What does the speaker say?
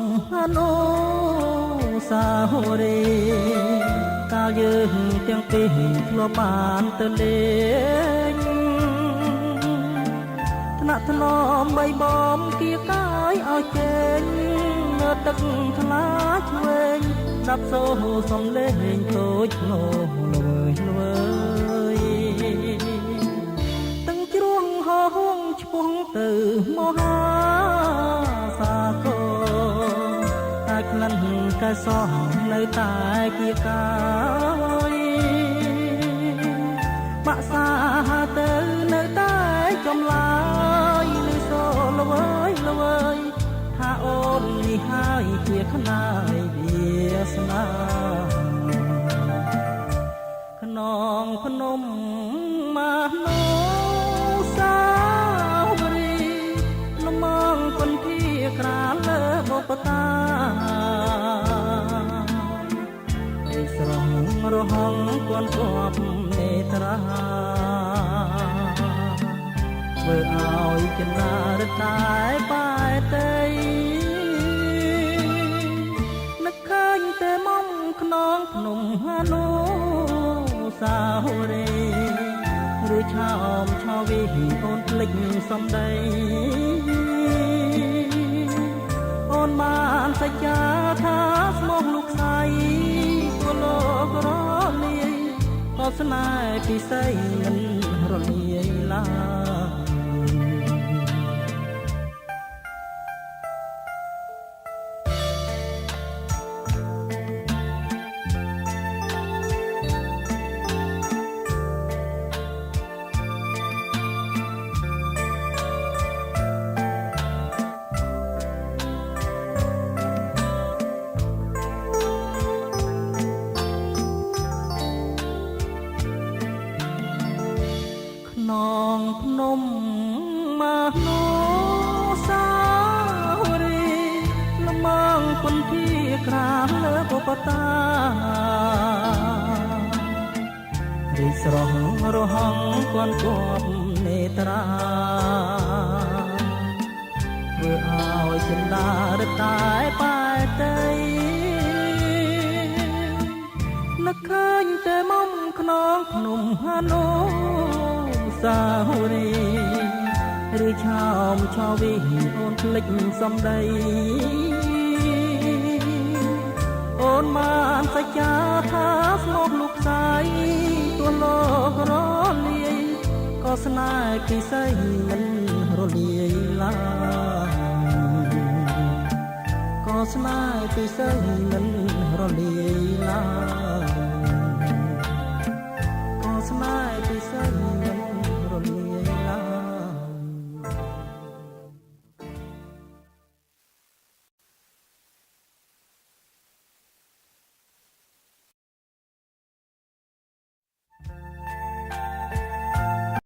มอนุสาวรีย์កាលយើងទាំងពីរធ្លាប់បានទៅលេងថ្នាក់ថ្នមបីបំគៀកាយឲ្យចេញនៅទឹកថ្លាឆ្វេងដាប់សូរសំលេងតូចងល្វើយទាំងជ្រួងហោហងឆ្ពងទៅមហាសាគរតែក្លិនកែសោះនៅតែគៀកាយបាក់សាទៅនៅតែចំឡាយលឺសូរល្វើយថាអូននេះហើយជាខ្នាយវាសនាខ្នងភ្នំមនោសាវរីយ៍លំងពន្ធាក្រាលលើបុព្វតាស្រងរហងគន់គប់នេត្រាធ្វើឲ្យចិន្តារតែបែតីនឹកឃើញតែមុំខ្នងភ្នំហនុសាវរីយ៍ឬឆោមឆោវីអូនភ្លេចសំដីអូនបានសច្ចាថាស្មោះលោកស្រីក៏លោករលាយក៏ស្នេហ៍ពិសីមិនរលាយឡើយនងភ្នំមនោសាវរីយ៍លំងពន្ធាក្រាលលើបុព្វតារីស្រស់រហងគន់គប់នេត្រាធ្វើឲ្យចិន្តារតែបែតីនឹកឃើញតែមុំខ្នងភ្នំហនុសាវរីយ៍ឬឆោមឆោវីអូនភ្លេចសំដីអូនបានសច្ចាថាស្មោះលោកស្រីទោះលោករលាយក៏ស្នេហ៍ពិសីមិនរលាយឡើយក៏ស្នេហ៍ពិសីមិនរលាយឡើយ